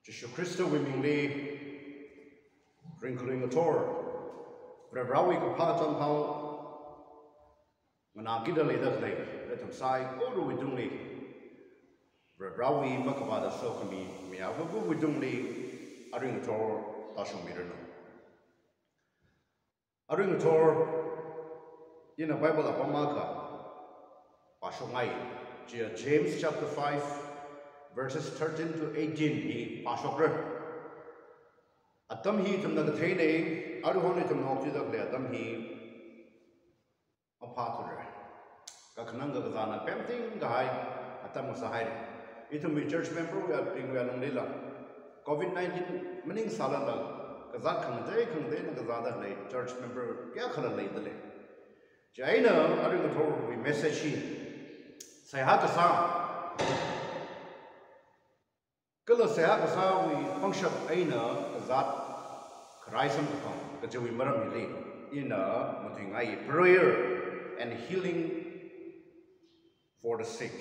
Jishu Christo Wimingli Wrinkling a Tor, Rawi Kapaton Pao, Managida Leader Lake, let him sigh, go to Widungli, Rawi Makabada Sokami, Miabu Widungli, Aring a Tor, Tashum Mirano. Aring a Tor in a Bible of Amaka, Pashomai, James chapter 5, verses 13 to 18, he Pashokra. Atam hi tum nag thene arhone tum nok tidak le atam hi aphathur ka khnang ga zana pemting gai atam sa hai itum mi church member we are ping we are nonglela covid-19 maning sala la ka za khang de na ga za le church member kya khala le dele jaina aru ga thor we message hi sai ha ka sa kala saya kasa we function aina zat karaisam ka kajawi maram hili ina mathingai prayer and healing for the sick.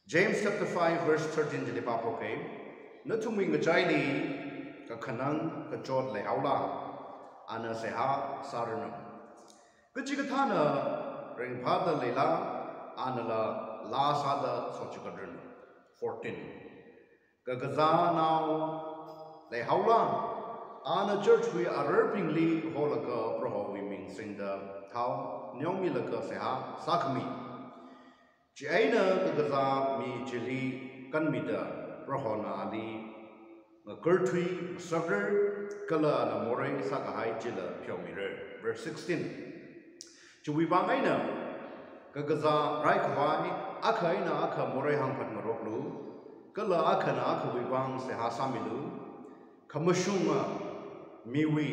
James chapter 5 verse 13 jeli pa phoke nathumi ngachai ni ka khanang ka chot le haula ana seha sarana kaji ka thana ring phada lela ana la sada sochikadrun 14. Kagaza now they howla ana church we are urpingly holaka proho we mean sing the how nyomilaka seha sakmi jaina kagaza mi jili kanmida prohona ali kurtui sugar kala na more sakahai jila pyomire verse 16 chuwi bangaina kagaza rai khwai akaina akha more hangpat maroklu kala akhana akhwi bang se ha samilu khamashunga miwi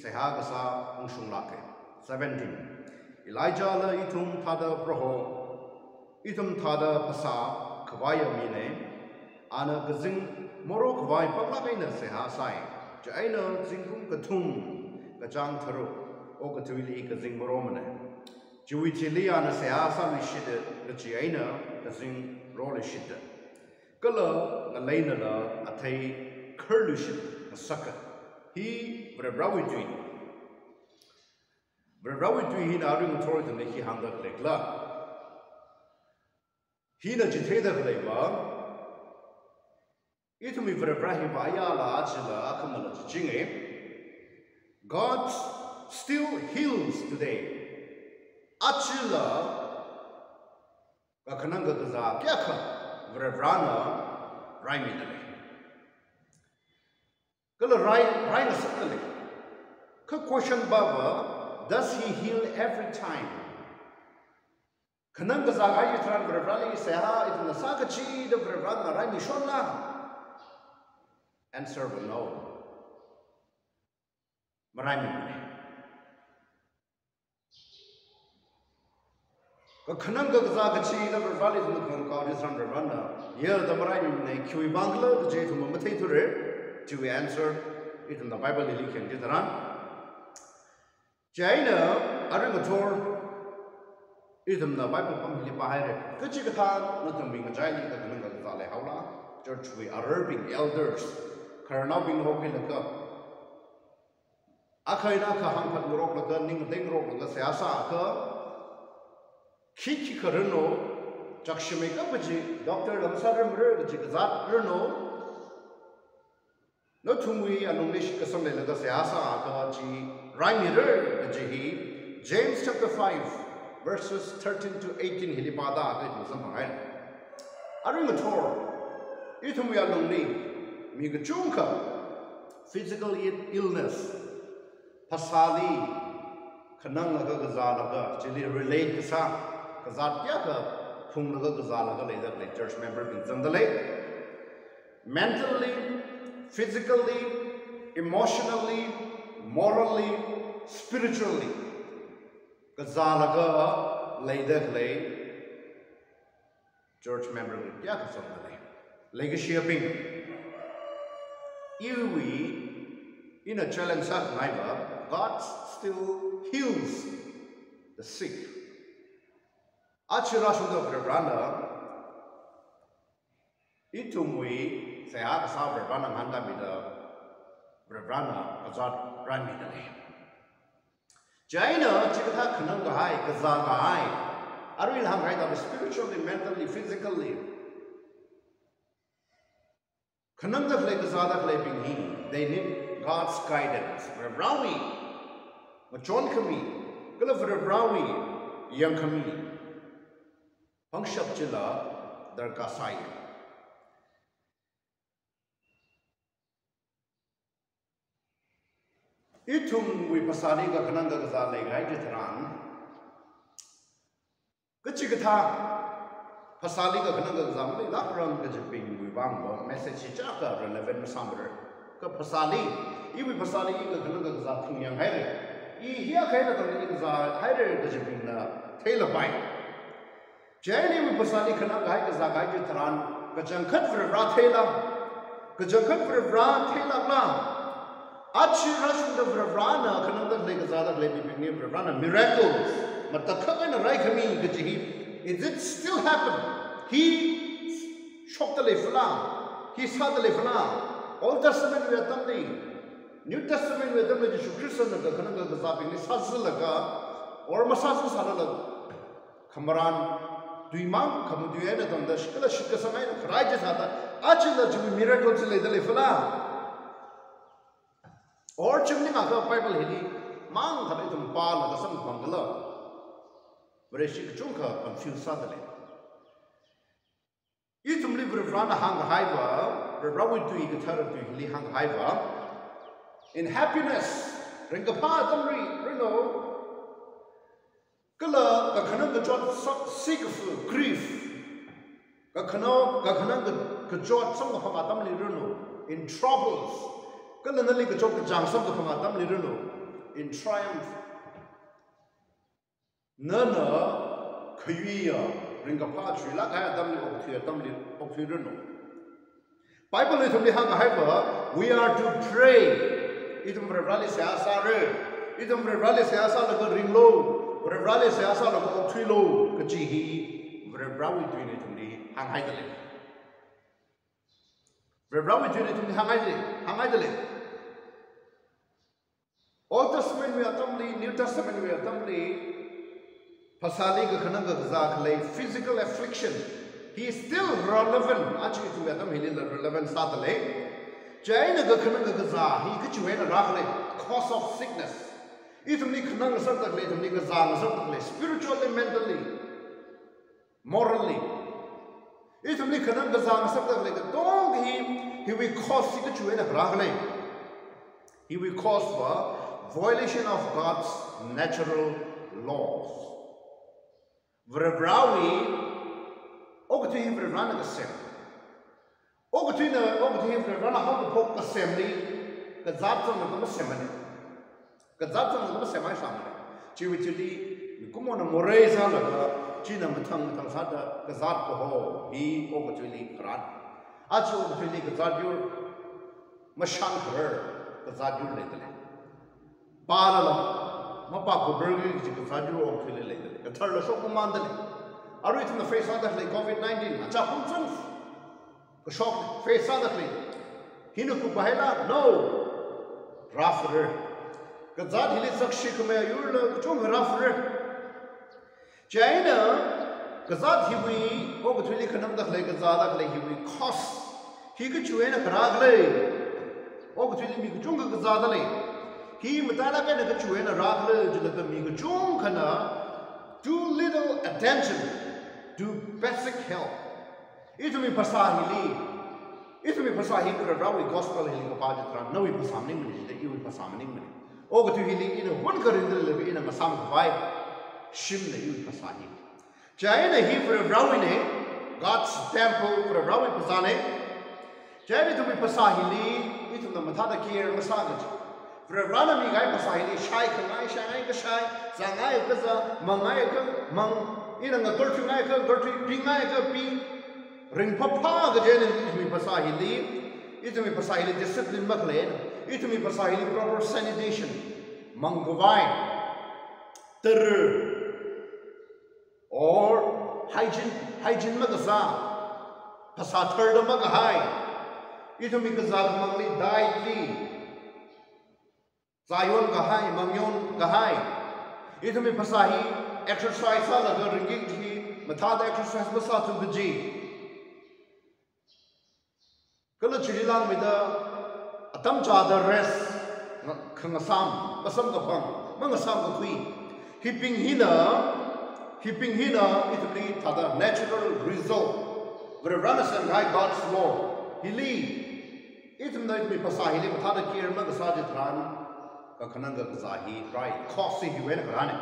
se ha gasa ungshung lake 17 Elijah la itum thada proho itum thada phasa khwaya mine ana gazing moro khwai panglaina se ha sai jaina jingkum kathum kachang tharo o kathwili gazing moro mane Jewi Chilia na se asa mi shide na chiaina na sing role shide. Kala na laina la athai curlu shide na saka. He brawi tui. Brawi tui hi na ring authority na hi hanga lekla. Hi na jitheda lekla. Itu mi brahi baya la achila akamala jichinge. God still heals today. Achila kakananga gaza kyaka vrevrana raimidale kala rai na sakale ka question baba does he heal every time kananga gaza ai tran vrevrali seha itna sakachi de vrevrana raimi shonna answer no maraimidale Kananga Zagachi, the Valley from the Concord is under runner. Here the Marine name Kui Bangla, the J to Mamature, to answer it in the Bible Lily can get run. Jaina, Aringator, is in the Bible from Hilipahare, Kachikatan, not being a giant, the Kananga Zale Haula, church we are urban elders, Karanabing Hokilaka. Akainaka Hampat Moroka, Ning Ding Roka, Seasa. Kiki Karano, Jakshameka Baji, Dr. Lamsar Murder, Jigazat Reno, Notumi, and Umish Kasame Lagaseasa, Akaji, Raimirer, Jihi, James chapter 5, verses 13 to 18, Hilipada, it was something. Arimator, Itumi Alumni, Migachunka, physical illness, Pasali, Kananga Gazalaga, Chili relate Kasa. Kazatya Pumlaga Gazalaga later like church member in Zandale. Mentally, physically, emotionally, morally, spiritually. Gazalaga later lay church member in Yakasandale. Legacy of Ping. Iwi in a challenge of God still heals the sick. Achirashuda Branda Itu mui saya kasar berbrana handa mida berbrana azad rami dale. Jaina cikata kenang gahai kazal gahai. Arwil ham gahai dalam spiritually, mentally, physically. Kenang dah lagi kazal dah lagi binghi. They need God's guidance. Berbrawi, macam kami. Kalau berbrawi yang kami. Pangsyap cila darkasai. Itum wi pasani ka kanang ka za le gai jitran. Kecik kata pasali ka kanang ka za le lak ram ka jiping wi bang bo message cha ka relevant samber ka pasali I wi pasali ka kanang ka za thung yang hai re. I hiya khai na ka ni ka za hai re ka jiping na thela bai. Jani wi pasali kanang gai ka za gai jitran ka jangkhat vir ra thela. Ka jangkhat vir ra thela la. Achi Russian the Vrana, Kananda Legazada Lady Vrana, miracles. But the Kagan Raikami, it did still happen. He shocked the Lefla, he saw the Lefla. Old Testament with them, New Testament with them, Christian of the Kananga Zapping, Sazalaga, or Masasu Salala, Kamaran, Duimam, Kamuduena, the Shikala Shikasamai, Rajazada, Achila to be miracles in the Lefla. Or chimney maka Bible hilly, mang had it pal the some bungalow. Where she chunka confused suddenly. You to live with Rana hang hiva, the Rawi to eat the terror to hilly hang hiva. In happiness, ring a part of Reno. Kala, the Kananga John sick of grief. Kakano, Kakananga Kajot, some of Hamadamli Reno, in troubles. Kalanali ka chok jang sam ka phama tam liruno in triumph nana khayuya ringa pha thri la kha tam li opthia tam li opthiruno Bible le thumli hang haiba we are to pray idum rali se asa re idum rali se asa la ka ringlo rali se asa la ka opthilo ka chi hi brawi twine thumli hang haidale brawi twine thumli hang haidale Old Testament we are New Testament we are Pasali ka kananga zakle physical affliction. He is still relevant. Actually, to them he is relevant. Sadale, Jaina ka kananga gaza. He could you wait a cause of sickness. If me kananga sartakle, to me gaza sartakle, spiritually, mentally, morally. If me kananga gaza sartakle, don't he will cause he could you wait a He will cause for violation of God's natural laws. Vrabrawi, Ogati Vrana the Sem. Ogatina, Vrana Hong Poke Assembly, Gazatan of the Semani. Gazatan of the Semai Samari. Chivichili, Kumona Moreza, China Matang Tansada, Gazat Poho, he Ogatili Kran. Achi Ogatili Gazadur, Mashan her, Gazadur Lately. Parala, Mapako Burger, Jikafadu, or Philly, a third of Shokumandali. Are we in the face of the COVID-19? A chapun the shock face of the thing. Hinuku Bahela? No. Raffer. Gazad Hilizak Shikume, you're Chung Raffer. China, Gazad Hiwi, Ogatili Kanamda Lake Gazada, like Hiwi cost. He could you in a Karagle. Ogatili Junga Gazadale. He matala ka na chuwe na ragle jilaka mi chung kana too little attention to basic health. Ito mi pasahili. Ito mi pasahi ko rawi gospel hili ko pajatra no mi pasamning mi de iwi pasamning mi. O ko tu hili ina one ka rindel lebi ina masam vai shim na iwi pasahi. Jaya na hi for rawi ne God's temple for rawi pasane. Jaya tu mi pasahili ito na matada kier masagaj. Vrana mi gai pasahili shai kangai shangai ka shai zangai ka za mangai ka mang ina nga gortu ngai ka gortu pingai ka pi ring papa ka jene mi pasahili ito mi pasahili discipline maklen ito mi pasahili proper sanitation mangwai ter or hygiene magaza ภาษาเธอดมก็ให้อีทุมีกษัตริย์มังลีได้ที่สายวนก็ให้มังยนก็ให้อีทุมีภาษาฮี exercise ซะแล้วก็ริงกิที่มาท่าได้ exercise ภาษาทุกจีก็เลยชีวิตล่างไม่ได้ตั้มจ่าเดรสขังซ้ำก็ซ้ำกับฟังมันก็ซ้ำกับคุยฮิปปิ้งฮีน่ะอีทุมีท่าได้ natural result เวลาเราสังเกต God's law ฮิลีอีทุมีภาษาฮิลีมาท่าได้เกี่ยวมันก็สาจิตรันก็ขนาดก็ภาษาฮีไรข้อสิ่งที่เว้นกันเนี่ย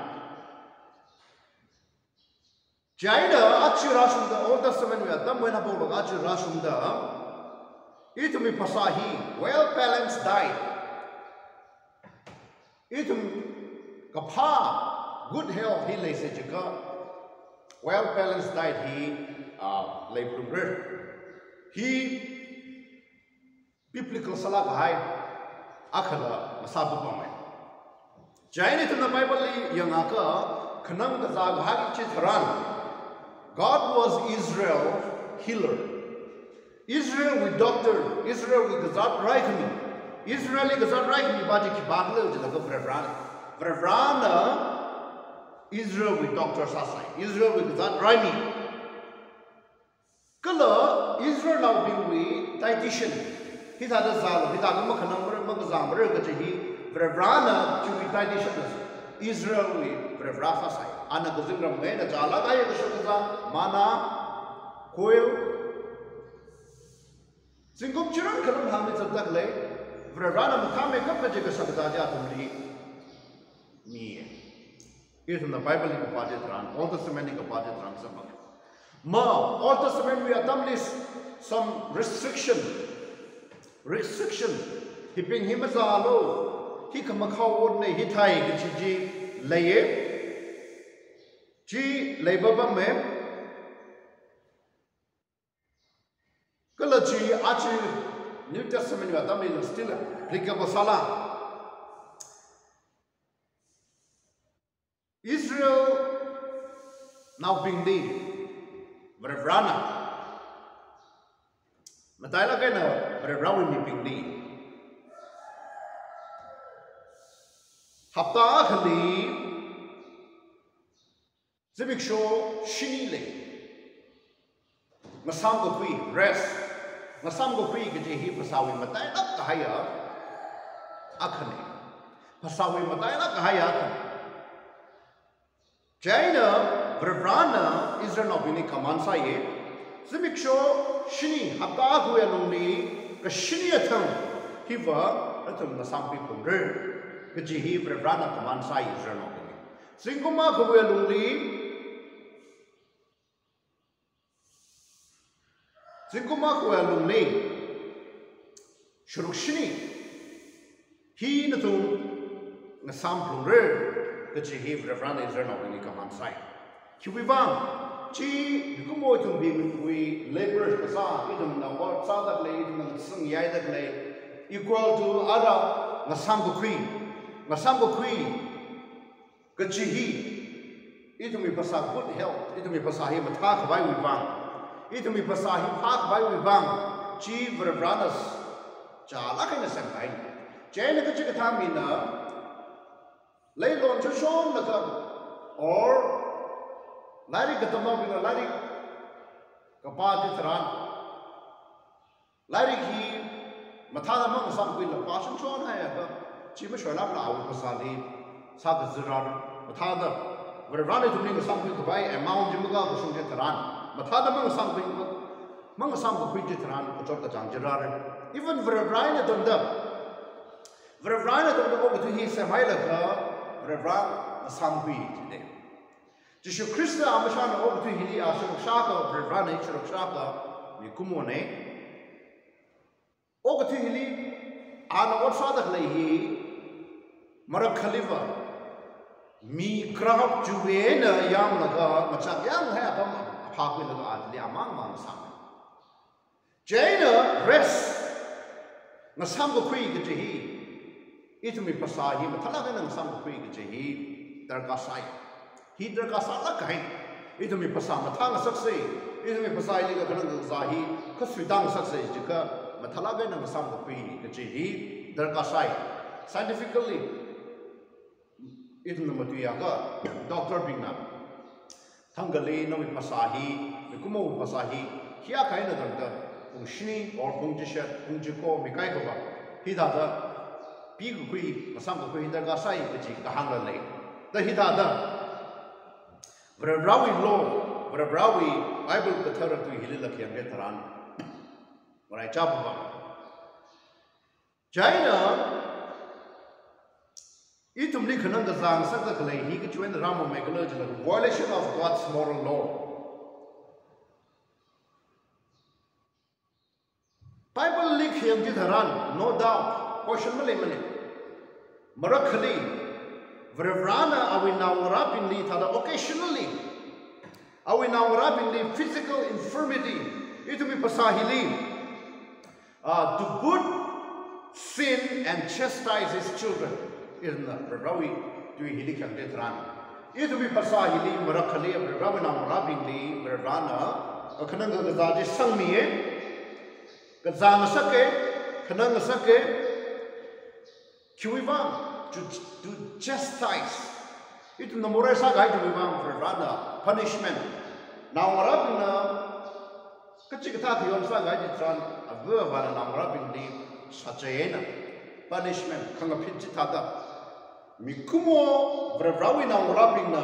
ใจเด้ออาชีราชุมเด้อ Old Testament เนี่ยตั้มเว้นบอกว่าอาชีราชุมเด้ออีทุมีภาษาฮี well balanced diet อีทุมีกับผ้า good health ฮีเลยเสียก็ well balanced diet ฮีเลยปรุงเรื่องฮี biblical สลักให้อาครามาสาบุปผาใจในทุนไบเบิลยังอาก็ขนมกษัตริย์ฮักจิตรัน God was Israel healer Israel with doctor Israel with gazat raikmi Israeli gazat raikmi baji ki bagle jala ko Vrana Israel with doctor sasai Israel with gazat raimi kala Israel now being with dietitian hita da zal hita ga makhanam ma gazam re ga ji Vrana to with dietitian Israel with Vrana sasai ana gazimram me na jala ga ye ga mana koil Singkum churun kalam hamni sabdak le Vrana mukhame kap je ka sabda ja tumri ni is in the Bible in the Pajitran Old Testament in the Pajitran sabak ma Old Testament we atam list some restriction hiping himazalo hi kamakhaw won ne hi thai ki ji laye ji laibaba me Kalachi achi New Testament wa tamil still applicable sala Israel now being lead Vrana Matayla kena Vrana being lead Hapta khali Zibik show shinile Masam go kui rest Masam go kui ke hi pasawi matai nak kahaya akhane pasawi matai nak kahaya akhane China Vrana Israel no bini kaman sa ye Zimiksho shini hapta huya nungni ka shini atham hiwa atham masam pi kumre ke hi Vrana kaman sa Israel no bini Singkuma huya nungni Singkuma kuya lungni shurukshini hi natum nasam plungre kachi hi Vrana Israel no bini kaman sai Kiwibang chi gumo tum bing we laborers kasa idum na work sa dak le idum sung yai dak le equal to ara nasam go kui kachi hi idum mi pasa good health idum mi pasa hi matha khabai wibang Itu mi pasahi pak bai wibang chi Vrana's chala kaina sampai chain ka chika thamina leilon chon laka or lari gatama bina lari kapati tran lari ki mathada mang sam kuin la pasan chon hai ka chi ma shola la awu pasali sa ga zirar mathada Vrana tu ni sam kuin bai amount jimuga ko sung tran Mathada mang sam ko kui jitran ko chot ka jang jirar even Vrana donda ko tu hi samai la ka Vrana sam kui jide Jishu Krista amashan ko tu hi ashur shaka Vrana ishur shaka mi kumone o ko tu hi ana wat sadak lai hi marak khalifa mi krahap juwena yam laga machak yang hai apam Pakwe laga adli amang mang sam. Jaina rest. Ngasam ko kui ke jehi. Itu mi pasahi matalaga nang sam ko kui ke jehi darkasai. Hi darkasala kai. Itu mi pasama tanga saksi. Itu mi pasai liga kanang zahi suitang sakse jika mathala na masam ko pi kachi darka sai scientifically itun matuya ka doctor bingna thangali no pasahi mikumo pasahi hiya kaina darda shini or pungjisha pungjiko mikai ko ba hida da pi ko kui masam ko pi darka sai kachi kahang la le da hida da Brawi law, Brawi Bible kathara tu hilila kiyang getaran. Maray chapa ba? China itum li khanang da zang sak da khlai hi ki chuan rama megalo jala violation of God's moral law. Bible li kiyang getaran, no doubt. Question male. Marak khali Vrana awi nawrapinli tada occasionally awi nawrapinli physical infirmity itu mi pasahili to good sin and chastise his children in the Brawi to hili kang detran itu mi pasahili marakhali Brawi nawrapinli Vrana khanang ga zaji sangmiye ka zang sake khanang sake kyuiwa to chastise it in the moresa guide to for rather punishment now rabina kachikata yon sa guide tran avana now rabin di sachena punishment kanga pinchita mikumo brawi now rabina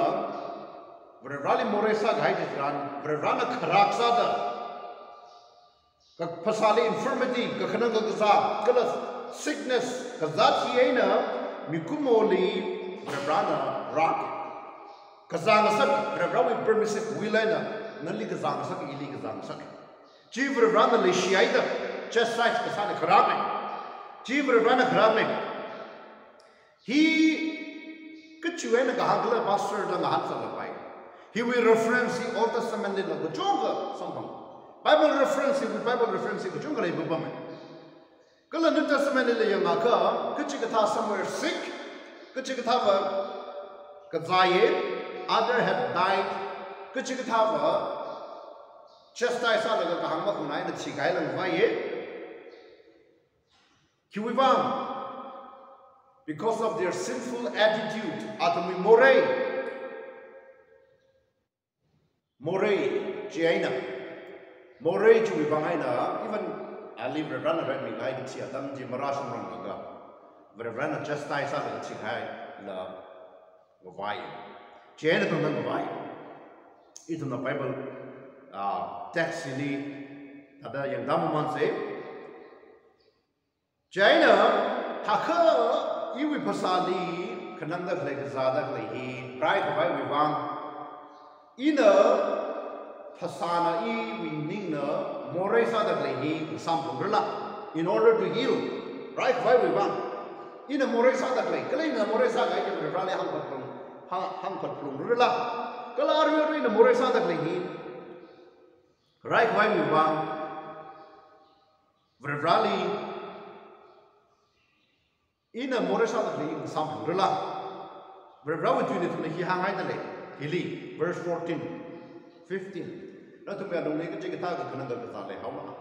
brali moresa guide tran brana kharaksa da ka pasali infirmity ka khana ka sa kala sickness ka zatiena Mikumoli Brana rock Kazangasak, Brawi permissive willena, Nali Kazangasak, Ili Kazangasak. Chiver Rana Lishiaida, just like Kasana Karame. Chiver Rana Karame. He Kuchuena Gahagla Master than the Hansalapai. He will reference the Old Testament in the Jonga somehow. Bible reference, the Jonga Bubaman. Kala New Testament in the Yamaka, Kuchikata somewhere sick, Kuchikatava Kazaye, other had died, Kuchikatava, chastise out of the Kahama Kunai, the Chikailan Vaye, Kiwivam, because of their sinful attitude, Atami Moray, Jaina, Moray Juivangaina, even I leave the runner at me guide to Adam Jim Marasham Ranga. But a runner just ties out of the Chikai, the Vai. Jane to remember Vai. It's in the Bible text in the other young Damaman say Jaina, Taka, you will pasali, Kananda like Zada, like he, right, Vai Vivang. Ina Pasana I, we ningna. Moresa da lehi sample in order to heal, right? Why we want in a Moresa da lay, Kalina Moresa guy to rally Hankat Plum Rilla, Kalario in a Moresa da lehi, right? Why we want Vrali in a Moresa da lay sample Rilla, Vrawi to it he hang idly, Hili, verse 14, 15. Not to be a donate to another how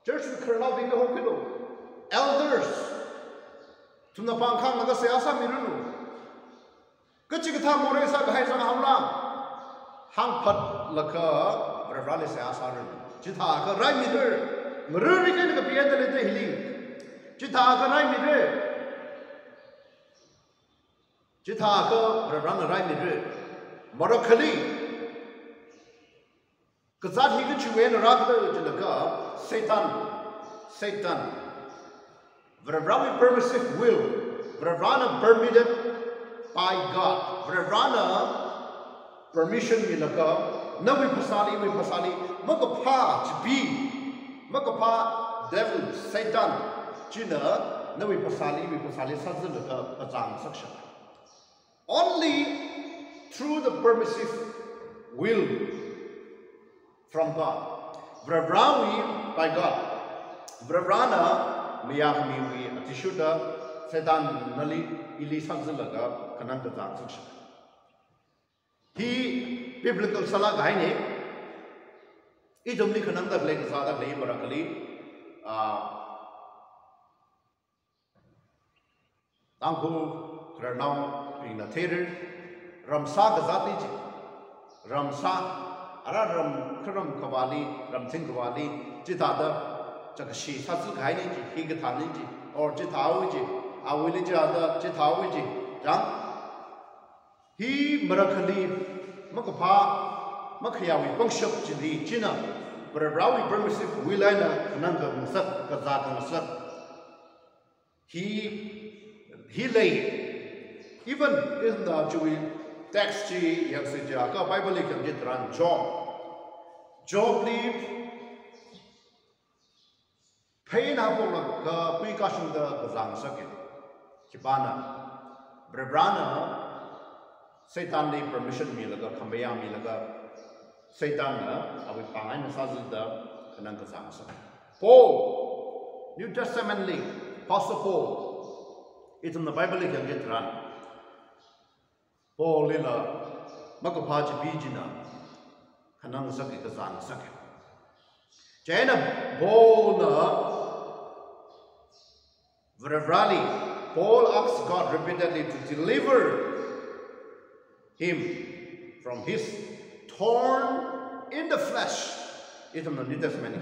church will curl out in the whole pillow. Elders to the Pankang and the Seasa Mirunu. Kuchikata Moresa behind some Hamla Hampat Laka, Revali Seasa, Chitaka, right mirror, Mururican the Pieta the Hilling. Chitaka, right mirror. Chitaka, Revana, right mirror. Morokali. Because that he could you in rather Satan. Vrana permissive will. Vrana permitted by God. Vrana permission milaka. No we pasali. Makapa Makapa devil Satan. Jina. No we pasali Sazilaka Azam section. Only through the permissive will from God. Vrabrawi by God. Vravrana miyakmiwi atishuda sedan nali ili sanzalaga kananda zaksuksha. He biblical salag haine idom ni khanang dak le za dak le marakali tangku kranam ina theater ramsa gazati ji ramsa ara ram khram khawali ram thing khawali jita da chakshi satsu gai ni ji hi ga thani ji or jita awi ji awili ji ada jita awi ji rang hi marakali makapha makhiyawi pangshap ji li china brawi permissive wilana nanga musak kazata musak he lay even in the Jewish text ji yaksija ka Bible kan jitran Job live pain apol ka pui ka shung da gazang sakit kibana brebrana Satan ni permission mi laga khambaya mi laga Satan na awi pangai na sazu da kanang gazang sakit Paul New Testament li Apostle Paul it's in the Bible can get run Paul lila makapaji bijina kanang sakit kazang sakit Jaina Paul Vrevali Paul asks God repeatedly to deliver him from his thorn in the flesh it's in the New Testament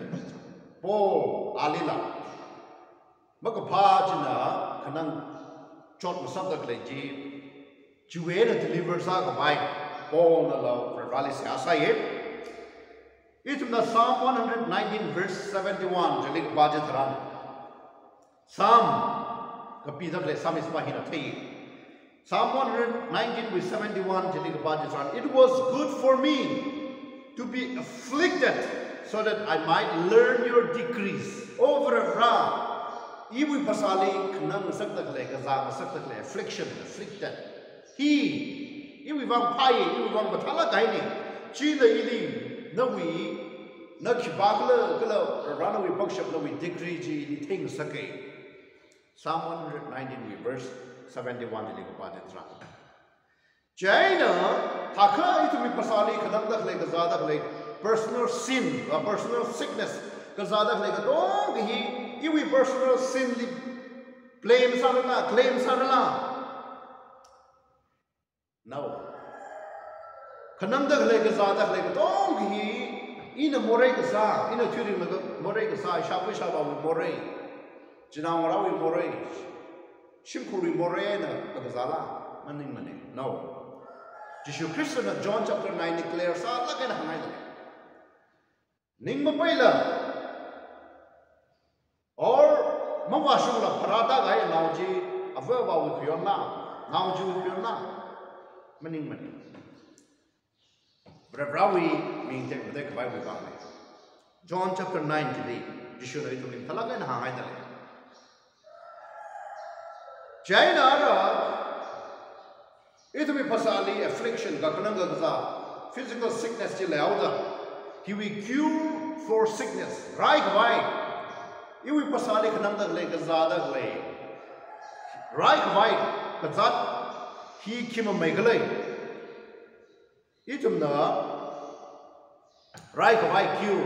Paul alila makapajina kanang chot masabdak leji juwena deliver sa kabai Paul na law rally se asaye it's in the Psalm 119 verse 71 jalik bajet ran Psalm kapidak le Psalm isma hina thei Psalm 119 verse 71 jalik bajet ran it was good for me to be afflicted so that I might learn your decrees over a ra Iwi pasali kanang saktak le kazang saktak le affliction afflicted iwi wang pai iwi wang bathala kaini chi le ili na wi na khibakla kala rana wi bakshap na wi decree ji li thing sakai Psalm 119 verse 71 le ka tra Jaina thakha itumi pasali kanang dak le kazadak le personal sin or personal sickness kazadak le ka dong hi Iwi personal sin li claim sarala no kanam da le gaza da le dong hi ina more gaza ina thuri ma more gaza shapu shaba more jina wara wi more shimkuri more na gaza la maning no Jesus Christ na John chapter 9 declares sa la kana hangai la ning ma paila or mawashung la parada gai nauji avwa wi khiyona nauji wi khiyona maning brawi mean take the Bible ba John chapter 9 today jishu na itu lim talaga na hangai dale Jaina ra itu mi pasali affliction ga kanang ga physical sickness ji lauda he will cure for sickness right why Iwi pasali kanang da le gazada le right why kazat he kima megalai itum na right why cure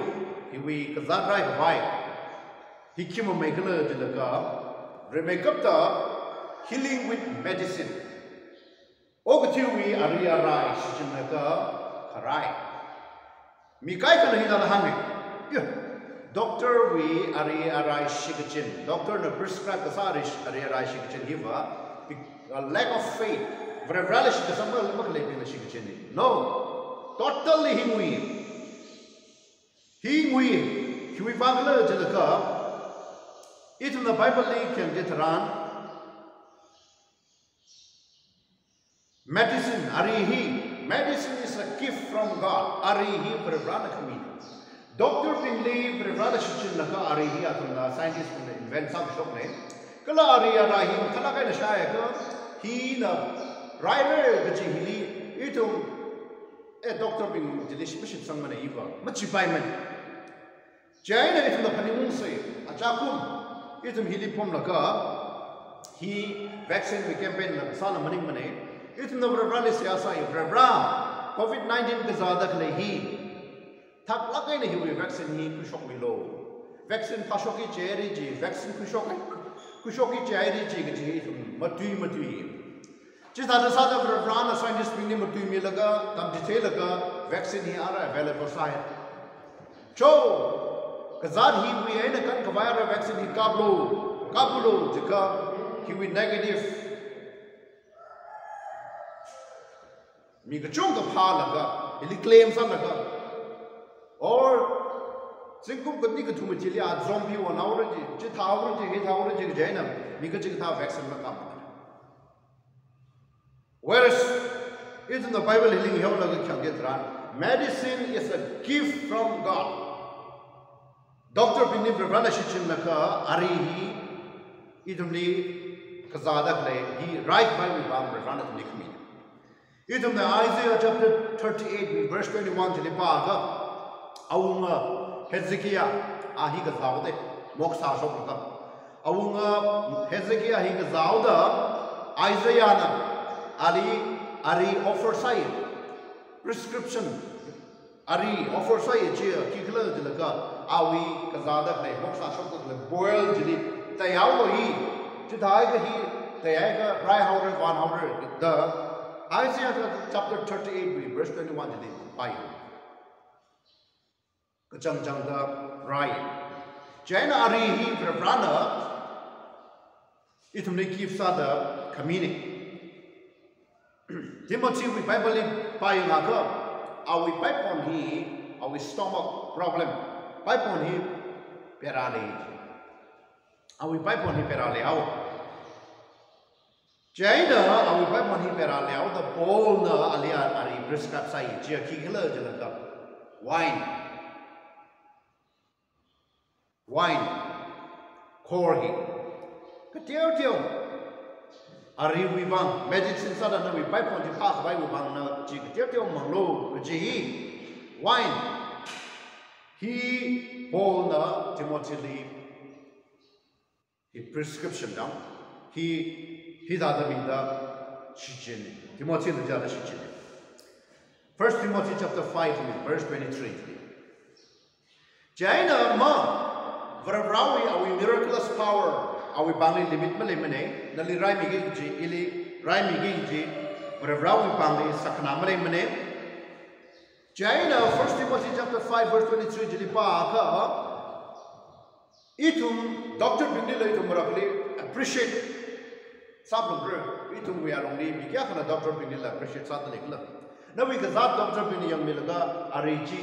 iwi kazat right why he kima megalai dilaga remekap ta healing with medicine ogatiwi aria rai sijinaka karai mikai kana hidala hange Doctor we arai shikachin doctor na prescribe kasarish arai shikachin giva a lack of faith vrevalish ka samal makle pin shikachin no totally hingui hui bangla jalaka it in the Bible can get ran medicine arihi medicine is a gift from God arihi prevrana kami Doctor Pinley Prevada Shichin Laka Arihi Atunda scientist can invent some shop name. Kala Aria Rahim Kalaka Shayaka he the rider Gajihili itum a doctor being delish bishop Sangman Eva Machipiman Jaina itum the Panimun say Achakum itum Hilipum Laka he vaccine we campaign Sala Manimane itum the Brevali Siasa Brevra COVID-19 Gazadak Lehi thak lakai na hiwi vaccine hi kushok milo vaccine pashoki cherry ji vaccine kushoki cherry ji ge ji matui just that sa da rana scientist ping ni matui mi laga tam detail laga vaccine hi ara available side cho kazad hi wi ai na kan kawaya vaccine hi kabulo jika hiwi negative mi ga chong ka pha laga ili claim sa laga or singkum ko ni ka thum chili a zombie one hour ji thawur ji he thawur ji jaina mi ka ji tha vaccine la kam whereas in the Bible healing hill laga khyang dran medicine is a gift from God doctor bini brana shichin laka ari hi idumli kazada le he right by we bam brana nikmi idum the Isaiah chapter 38 verse 21 jili pa ga awunga Hezekiah ahi ga zawde moksa shok ka awunga Hezekiah hi ga zawda Isaiah na ari offer sai prescription ari offer sai che kikla dilaka awi kazada le moksa shok le boil jili tayaw hi chidai ga hi tayai ga rai howder 100 the Isaiah chapter 38 verse 21 jili pai kachang jang da rai jaina ari hi brana itumne kifsa da kamini Timothy we Bible pai nga ka awi pai pon hi awi stomach problem pai pon hi perale awi pai pon hi perale au jaina awi pai pon hi perale au da bol na alia ari prescribe sai chia ki gela jala wine corhi katio ari wi bang medicine sa da na wi pai pon ji pa bai wi bang na ji katio manglo ji wine he bol na Timothy li he prescription down he da da mi da shichin Timothy li da shichin 1 Timothy chapter 5 verse 23 jaina ma Varabrawi awi miraculous power awi bangli limit mane nali rai migi ji ili rai migi ji Varabrawi bangli sakna mane jaina 1 Timothy chapter 5 verse 23 jili pa ka itum doctor bingli lai tum rakli appreciate sabro itum we are only bi kya khana doctor bingli la appreciate sat lekla na wi ka zat doctor bingli yang milaga ari ji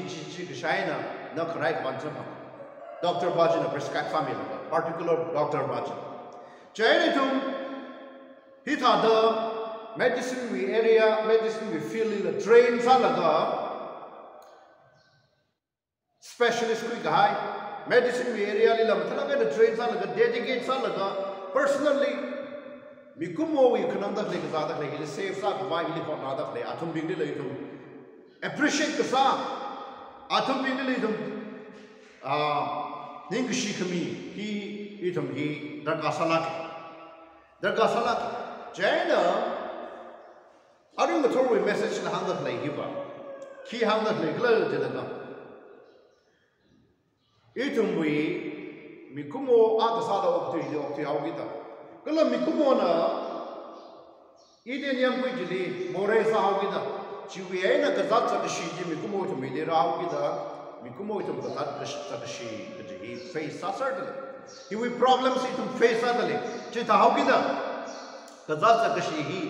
shaina na khrai ban Dr. Bajin, a prescribed family, particular Dr. Bajin. Jainitum, he thought the medicine we area, medicine we feel in the train, salaga, specialist quick high, medicine we area, the train, salaga, dedicate salaga, personally, Mikumo, we can undertake the other, he saves up, why he live on another play, Atum Bingilitum, appreciate the song, Atum Bingilitum. Ningishi kami he itum he dargasalak jaina aring the tour message na hang the play hiba ki hang the play glad jela itum we mikumo agasala opti awita kala mikumo na iden yam kujili more sa awita chiwi na gazat sa shi mikumo to me le awita Mikumo itum that she face certainly. He will problems itum face certainly. Chita how gida. Kazat she he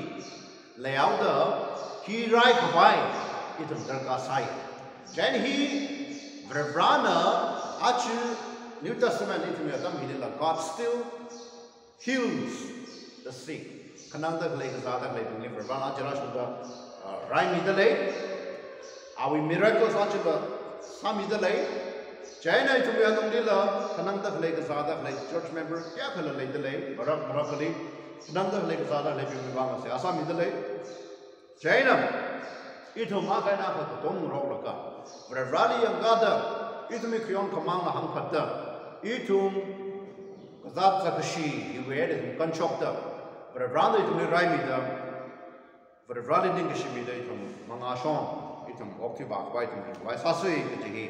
lay out the he right why itum darga sai. Then he Vrebrana achu New Testament itum yatam hidila. God still heals the sick. Kananda lay Kazada lay to Vrebrana Jarashuda Raimi the lay. Are we miracles achu some is the lay. China to be a Nandilla, Kananda Lake Zada, like church member, Yakala Lake the lay, Barakali, Nanda Lake Zada, like Vivanga, Assam is the lay. China, itum Makana, Tom Rollaka, Vrali and Gada, Itumikion Kamanga Hankata, Itum Kazatakashi, you wear it, Kanchokta, but rather it will rhyme with them, but Vrali Dinkishi, Mangashon. itam okti ba bai tum bai sa sui ke ji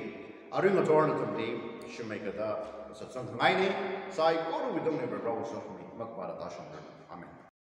aring a tor na tum di shimai ka da sa sang ngai ni sai ko ru widom ne ba ro so mi mak ba da ta shang amen